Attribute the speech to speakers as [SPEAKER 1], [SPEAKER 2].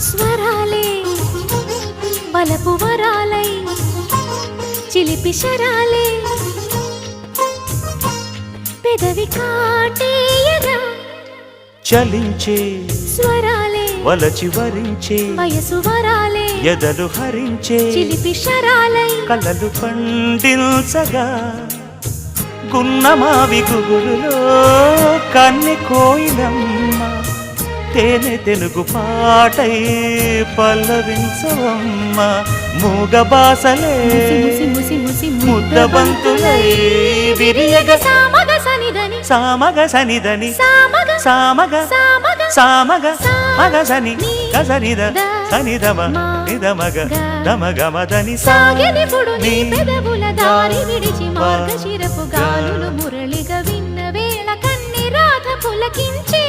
[SPEAKER 1] స్వరాలే బలపు వరాలై చిలిపి శరాలే పెదవి కాటేయగా
[SPEAKER 2] చలించే
[SPEAKER 1] స్వరాలే
[SPEAKER 2] వలచి వరించే
[SPEAKER 1] వయసు వరాలే
[SPEAKER 2] ఎదలు హరించే
[SPEAKER 1] చిలిపి శరాలై
[SPEAKER 2] కలలు పండించగా గున్నమావి గుగురులో కన్నె కోయిలమ్మ తేనె తెలుగు పాటై పల్లవించవమ్మ మూగ బాసలే ముద్దబంతులై విరియగ
[SPEAKER 1] సామగ సనిదని
[SPEAKER 2] సామగ సనిదని
[SPEAKER 1] సామగ
[SPEAKER 2] సామగ
[SPEAKER 1] సామగ
[SPEAKER 2] సామగ మగ సని గసనిద సనిదమ నిదమగ దమగమదని
[SPEAKER 1] సాగెనిపుడు నీ పెదవుల దారి విడిచి మార్గశిరపు గాలులు మురళిగా విన్న వేళ కన్ని రాధ పులకించే